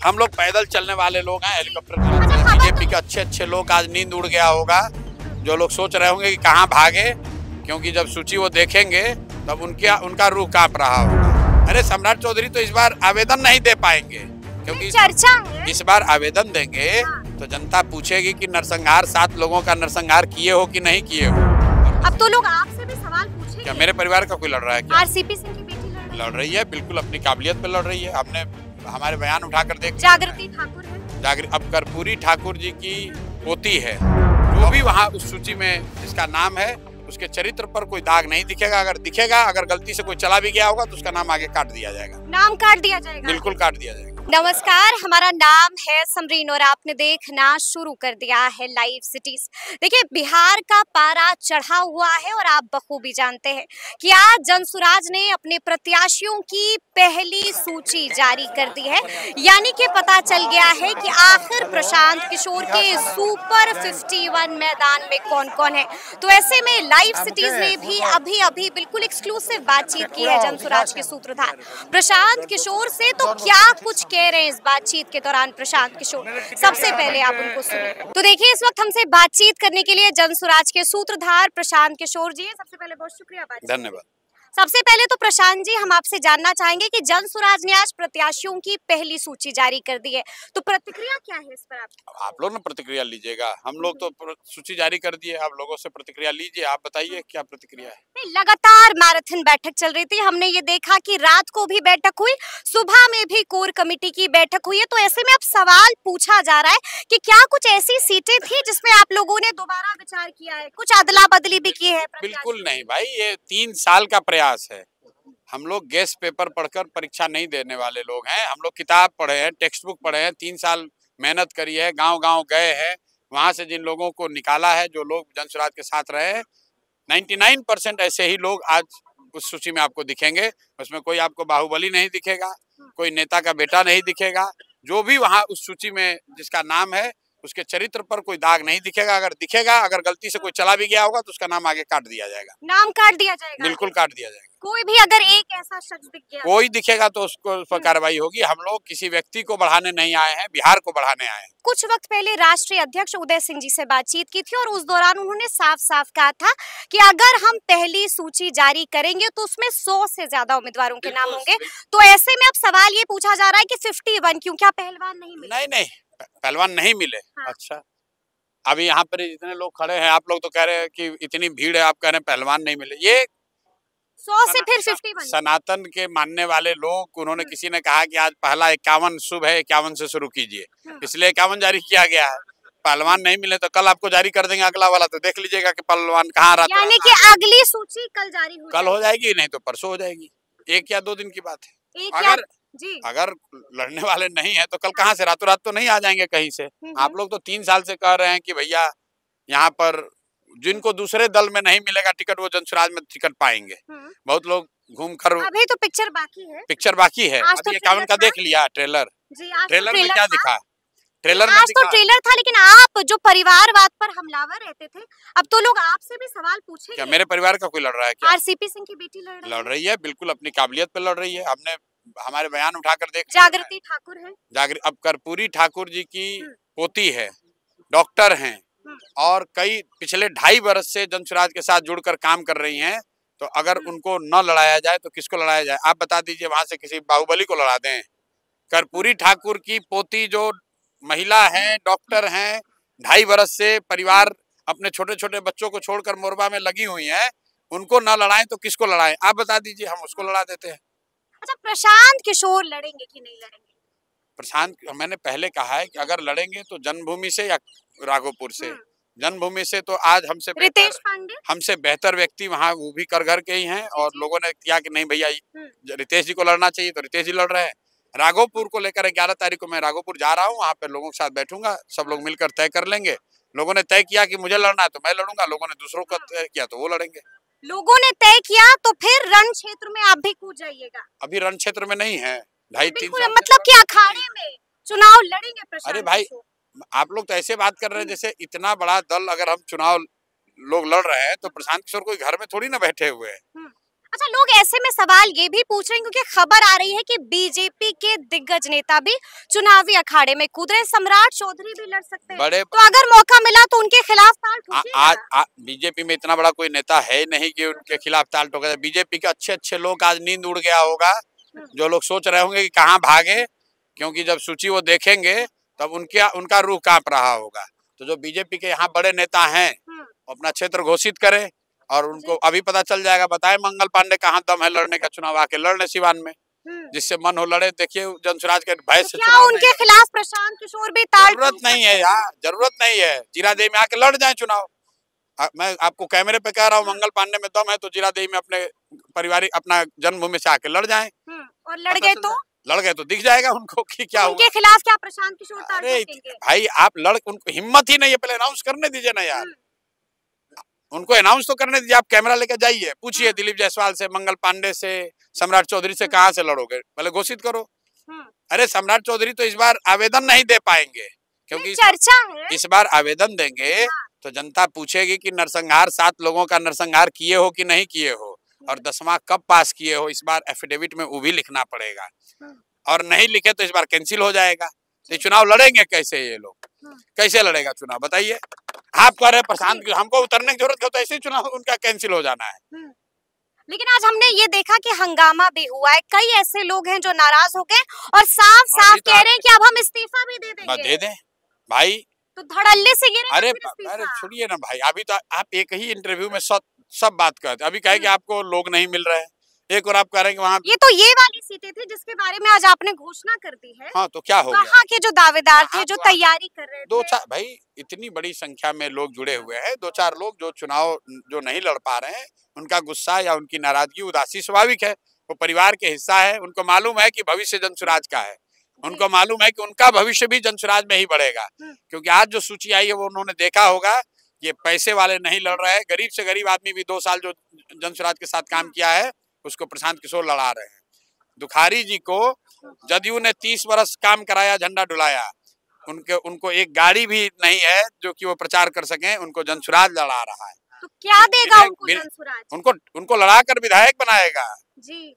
हम लोग पैदल चलने वाले लोग हैं, हेलीकॉप्टर चलाते हैं। बीजेपी के अच्छे अच्छे लोग आज नींद उड़ गया होगा, जो लोग सोच रहे होंगे कि कहाँ भागे, क्योंकि जब सूची वो देखेंगे तब उनका रूह कांप रहा होगा। अरे सम्राट चौधरी तो इस बार आवेदन नहीं दे पाएंगे, क्योंकि चर्चा है इस बार आवेदन देंगे तो जनता पूछेगी कि नरसंहार 7 लोगों का नरसंहार किए हो कि नहीं किए हो। अब तो लोग आपसे भी सवाल पूछेंगे। क्या मेरे परिवार का कोई लड़ रहा है क्या? आरसीपी सिंह की बेटी लड़ रही है, बिल्कुल अपनी काबिलियत पे लड़ रही है। हमने हमारे बयान उठाकर देख, जागृति ठाकुर है, अब कर्पूरी ठाकुर जी की पोती है, जो भी वहाँ उस सूची में जिसका नाम है, उसके चरित्र पर कोई दाग नहीं दिखेगा। अगर दिखेगा, अगर गलती से कोई चला भी गया होगा तो उसका नाम आगे काट दिया जाएगा। नाम काट दिया जाएगा, बिल्कुल काट दिया जाएगा। नमस्कार, हमारा नाम है समरीन और आपने देखना शुरू कर दिया है लाइव सिटीज। देखिए, बिहार का पारा चढ़ा हुआ है और आप बखूबी जानते हैं कि आज जनसुराज ने अपने प्रत्याशियों की पहली सूची जारी कर दी है। यानी कि पता चल गया है कि आखिर प्रशांत किशोर के सुपर 51 मैदान में कौन कौन है। तो ऐसे में लाइव सिटीज ने भी अभी अभी बिल्कुल एक्सक्लूसिव बातचीत की है जनसुराज के सूत्रधार प्रशांत किशोर से। तो क्या कुछ कह रहे हैं इस बातचीत के दौरान प्रशांत किशोर, सबसे पहले आप उनको सुनिए। तो देखिए, इस वक्त हमसे बातचीत करने के लिए जनसुराज के सूत्रधार प्रशांत किशोर जी, सबसे पहले बहुत शुक्रिया। धन्यवाद। सबसे पहले तो प्रशांत जी, हम आपसे जानना चाहेंगे कि जनसुराज ने आज प्रत्याशियों की पहली सूची जारी कर दी है, तो प्रतिक्रिया क्या है इस पर आप लोग ना प्रतिक्रिया लीजिएगा। हम लोग तो सूची जारी कर दिए, आप लोगों से प्रतिक्रिया लीजिए। आप बताइए क्या प्रतिक्रिया है? लगातार मैराथन बैठक चल रही थी, हमने ये देखा कि रात को भी बैठक हुई, सुबह में भी कोर कमेटी की बैठक हुई है। तो ऐसे में अब सवाल पूछा जा रहा है कि क्या कुछ ऐसी सीटें थी जिसमें आप लोगों ने दोबारा विचार किया है, कुछ अदला बदली भी की है? बिल्कुल नहीं भाई, ये 3 साल का प्रयास है। हम लोग गेस्ट पेपर पढ़कर परीक्षा नहीं देने वाले लोग हैं। हम लोग किताब पढ़े हैं, टेक्स्ट बुक पढ़े हैं, 3 साल मेहनत करी है, गांव-गांव गए हैं, वहां से जिन लोगों को निकाला है, जो लोग जनसुराज के साथ रहे, 99% ऐसे ही लोग आज उस सूची में आपको दिखेंगे। उसमें कोई आपको बाहुबली नहीं दिखेगा, कोई नेता का बेटा नहीं दिखेगा। जो भी वहाँ उस सूची में जिसका नाम है, उसके चरित्र पर कोई दाग नहीं दिखेगा। अगर दिखेगा, अगर गलती से कोई चला भी गया होगा तो उसका नाम आगे काट दिया जाएगा। नाम काट दिया जाएगा, बिल्कुल काट दिया जाएगा। कोई भी अगर एक ऐसा शख्स दिख गया, कोई दिखेगा तो उसको उस पर कार्रवाई होगी। हम लोग किसी व्यक्ति को बढ़ाने नहीं आए हैं, बिहार को बढ़ाने आए हैं। कुछ वक्त पहले राष्ट्रीय अध्यक्ष उदय सिंह जी से बातचीत की थी और उस दौरान उन्होंने साफ साफ कहा था कि अगर हम पहली सूची जारी करेंगे तो उसमें 100 से ज्यादा उम्मीदवारों के नाम होंगे। तो ऐसे में अब सवाल ये पूछा जा रहा है कि 51 क्यों, क्या पहलवान नहीं मिले? नहीं, पहलवान नहीं मिले। हाँ। अच्छा, अभी यहाँ पर जितने लोग खड़े हैं, आप लोग तो कह रहे हैं कि इतनी भीड़ है, आप कह रहे हैं पहलवान नहीं मिले। ये 100 से फिर 51 सनातन के मानने वाले लोग, उन्होंने किसी ने कहा कि आज पहला 51 शुभ है, 51 से शुरू कीजिए, इसलिए 51 जारी किया गया है। पहलवान नहीं मिले तो कल आपको जारी कर देंगे अगला वाला, तो देख लीजिएगा कि पहलवान कहाँ रहा। यानी कि अगली सूची कल जारी हो कल हो जाएगी, नहीं तो परसों हो जाएगी। 1 या 2 दिन की बात है। अगर लड़ने वाले नहीं है तो कल कहाँ से, रातों रात तो नहीं आ जाएंगे कहीं से। आप लोग तो 3 साल से कह रहे हैं कि भैया यहाँ पर जिनको दूसरे दल में नहीं मिलेगा टिकट, वो जनसुराज में टिकट पाएंगे। बहुत लोग घूम कर, अभी तो पिक्चर बाकी है, अभी 51 का देख लिया ट्रेलर में क्या दिखा? ट्रेलर में तो ट्रेलर था, लेकिन आप जो परिवारवाद पर हमलावर रहते थे, अब तो लोग आपसे भी सवाल पूछेंगे। क्या मेरे परिवार का कोई लड़ रहा है क्या? आरसीपी सिंह की बेटी लड़ रही है, बिल्कुल अपनी काबिलियत पे लड़ रही है। हमने हमारे बयान उठाकर देख, जागृति ठाकुर है, अब कर्पूरी ठाकुर जी की पोती है, डॉक्टर हैं और कई पिछले 2.5 वर्ष से जनसुराज के साथ जुड़कर काम कर रही हैं। तो अगर उनको न लड़ाया जाए तो किसको लड़ाया जाए? आप बता दीजिए, वहां से किसी बाहुबली को लड़ा दें? कर्पूरी ठाकुर की पोती जो महिला हैं, डॉक्टर हैं, 2.5 वर्ष से परिवार अपने छोटे छोटे बच्चों को छोड़कर मोरबा में लगी हुई हैं, उनको न लड़ाएं तो किसको लड़ाएं? आप बता दीजिए, हम उसको लड़ा देते हैं। अच्छा, प्रशांत किशोर लड़ेंगे कि नहीं लड़ेंगे? प्रशांत, मैंने पहले कहा है कि अगर लड़ेंगे तो जन्मभूमि से या राघोपुर से। जन्मभूमि से तो आज हमसे बेहतर व्यक्ति वहाँ वो भी कर घर के ही हैं, और लोगों ने किया कि नहीं भैया रितेश जी को लड़ना चाहिए, तो रितेश जी लड़ रहे हैं। राघोपुर को लेकर 11 तारीख को मैं राघोपुर जा रहा हूँ, वहाँ पे लोगों के साथ बैठूंगा, सब लोग मिलकर तय कर लेंगे। लोगों ने तय किया कि मुझे लड़ना है तो मैं लड़ूंगा, लोगों ने दूसरों को तय किया तो वो लड़ेंगे। लोगों ने तय किया तो फिर रण क्षेत्र में आप भी कूद जाइएगा? अभी रण क्षेत्र में नहीं है, 2.5-3 साल मतलब कि अखाड़े में चुनाव लड़ेंगे प्रशांत? अरे भाई, आप लोग तो ऐसे बात कर रहे हैं जैसे इतना बड़ा दल, अगर हम चुनाव लोग लड़ रहे हैं तो प्रशांत किशोर कोई घर में थोड़ी ना बैठे हुए हैं। अच्छा, लोग ऐसे में सवाल ये भी पूछ रहे हैं क्योंकि खबर आ रही है कि बीजेपी के दिग्गज नेता भी चुनावी अखाड़े में कूद रहे हैं। सम्राट चौधरी भी लड़ सकते हैं, बड़े तो अगर मौका मिला तो उनके खिलाफ ताल ठोकिएगा? बीजेपी में इतना बड़ा कोई नेता है ही नहीं कि उनके खिलाफ ताल ठोके। बीजेपी के अच्छे अच्छे लोग आज नींद उड़ गया होगा, जो लोग सोच रहे होंगे कि कहाँ भागे, क्योंकि जब सूची वो देखेंगे तब उनका रूह कांप रहा होगा। तो जो बीजेपी के यहाँ बड़े नेता हैं अपना क्षेत्र घोषित करें और उनको अभी पता चल जाएगा। बताए मंगल पांडे कहाँ दम है लड़ने का चुनाव, आके लड़ने सिवान में, जिससे मन हो लड़े। देखिए जनसुराज के भय से क्या उनके खिलाफ प्रशांत किशोर भी ताल जरूरत नहीं है यार, जरूरत नहीं है। जीरादेई में आके लड़ जाए चुनाव। मैं आपको कैमरे पे कह रहा हूँ, मंगल पांडे में दम है तो जीरादेई में अपने पारिवारिक अपना जन्मभूमि से आके लड़ जाए। और लड़ गए तो दिख जाएगा उनको कि क्या उनके खिलाफ क्या प्रशांत किशोर ताल अरे ठोकेंगे? भाई आप उनको हिम्मत ही नहीं है, पहले अनाउंस करने दीजिए ना यार। उनको अनाउंस तो करने दीजिए। आप कैमरा लेकर जाइए, पूछिए दिलीप जायसवाल से, मंगल पांडे से, सम्राट चौधरी से कहाँ से लड़ोगे, पहले घोषित करो। अरे सम्राट चौधरी तो इस बार आवेदन नहीं दे पाएंगे, क्योंकि चर्चा है इस बार आवेदन देंगे तो जनता पूछेगी कि नरसंहार 7 लोगों का नरसंहार किए हो कि नहीं किए हो, और 10वां कब पास किए हो। इस बार एफिडेविट में वो भी लिखना पड़ेगा, और नहीं लिखे तो इस बार कैंसिल हो जाएगा। तो चुनाव लड़ेंगे कैसे ये लोग, कैसे लड़ेगा चुनाव बताइए। आप कह रहे प्रशांत हमको उतरने की जरूरत है, तो ऐसे चुनाव उनका कैंसिल हो जाना है। लेकिन आज हमने ये देखा कि हंगामा भी हुआ है। कई ऐसे लोग हैं जो नाराज हो गए और साफ साफ कह रहे हैं कि अब हम इस्तीफा भी दे देंगे। दे दें भाई, तो धड़ल्ले से गिरे। अरे छोड़िए ना भाई, अभी तो आप एक ही इंटरव्यू में सब बात करते। अभी कहे कि आपको लोग नहीं मिल रहे हैं, एक और आप कह रहे हैं कि वहाँ ये तो ये वाली सीटें थी जिसके बारे में आज आपने घोषणा कर दी है। हाँ, तो क्या हो गया? वहाँ के जो दावेदार थे, जो तैयारी कर रहे थे, 2-4 भाई इतनी बड़ी संख्या में लोग जुड़े हुए हैं। 2-4 लोग जो चुनाव जो नहीं लड़ पा रहे हैं, उनका गुस्सा या उनकी नाराजगी, उदासी स्वाभाविक है। वो परिवार के हिस्सा है, उनको मालूम है कि भविष्य जनसुराज का है, उनको मालूम है कि उनका भविष्य भी जनसुराज में ही बढ़ेगा। क्योंकि आज जो सूची आई है वो उन्होंने देखा होगा, ये पैसे वाले नहीं लड़ रहे हैं। गरीब से गरीब आदमी भी 2 साल जो जनसुराज के साथ काम किया है उसको प्रशांत किशोर लड़ा रहे हैं। दुखारी जी को जदयू ने 30 वर्ष काम कराया, झंडा डुलाया, उनको एक गाड़ी भी नहीं है जो कि वो प्रचार कर सके। उनको जनसुराज लड़ा रहा है, तो क्या देगा उनको जनसुराज? उनको लड़ाकर विधायक बनाएगा जी,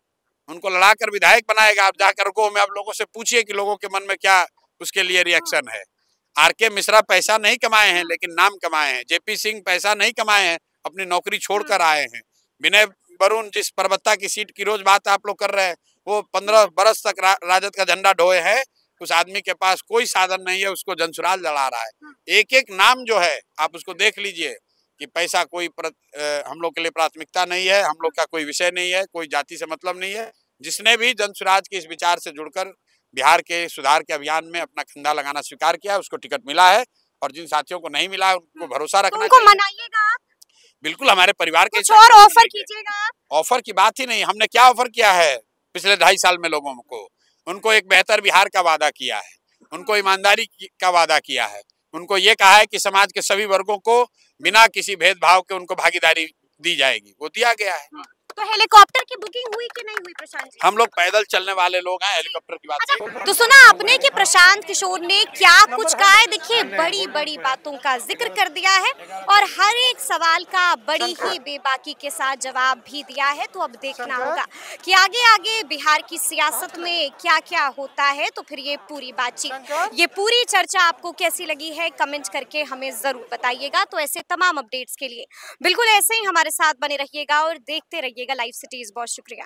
उनको लड़ाकर विधायक बनाएगा। आप जाकर को में आप लोगों से पूछिए कि लोगों के मन में क्या उसके लिए रिएक्शन है। आर.के. मिश्रा पैसा नहीं कमाए हैं लेकिन नाम कमाए हैं। जेपी सिंह पैसा नहीं कमाए हैं, अपनी नौकरी छोड़कर आए हैं। विनय वरुण जिस परबत्ता की सीट की रोज बात आप लोग कर रहे हैं, वो 15 बरस तक राजद का झंडा ढोए है। उस आदमी के पास कोई साधन नहीं है, उसको जनसुराज लड़ा रहा है। एक एक नाम जो है आप उसको देख लीजिए कि पैसा कोई हम लोग के लिए प्राथमिकता नहीं है, हम लोग का कोई विषय नहीं है, कोई जाति से मतलब नहीं है। जिसने भी जनसुराज के इस विचार से जुड़कर बिहार के सुधार के अभियान में अपना कंधा लगाना स्वीकार किया, उसको टिकट मिला है। और जिन साथियों को नहीं मिला है उनको भरोसा रखना उनको मनाइएगा आप। बिल्कुल, हमारे परिवार के और ऑफर कीजिएगा। ऑफर की बात ही नहीं। हमने क्या ऑफर किया है पिछले 2.5 साल में लोगों को? उनको एक बेहतर बिहार का वादा किया है, उनको ईमानदारी का वादा किया है, उनको ये कहा है कि समाज के सभी वर्गों को बिना किसी भेदभाव के उनको भागीदारी दी जाएगी। वो दिया गया है। तो हेलीकॉप्टर की बुकिंग हुई कि नहीं हुई प्रशांत जी? हम लोग पैदल चलने वाले लोग हैं, हेलीकॉप्टर की बात अच्छा, तो सुना आपने कि प्रशांत किशोर ने क्या कुछ कहा है? देखिए, बड़ी बड़ी बातों का जिक्र कर दिया है और हर एक सवाल का बड़ी ही बेबाकी के साथ जवाब भी दिया है। तो अब देखना होगा कि आगे आगे बिहार की सियासत में क्या क्या होता है। तो फिर ये पूरी बातचीत, ये पूरी चर्चा आपको कैसी लगी है, कमेंट करके हमें जरूर बताइएगा। तो ऐसे तमाम अपडेट्स के लिए बिल्कुल ऐसे ही हमारे साथ बने रहिएगा और देखते रहिएगा लाइव सिटीज। बहुत शुक्रिया।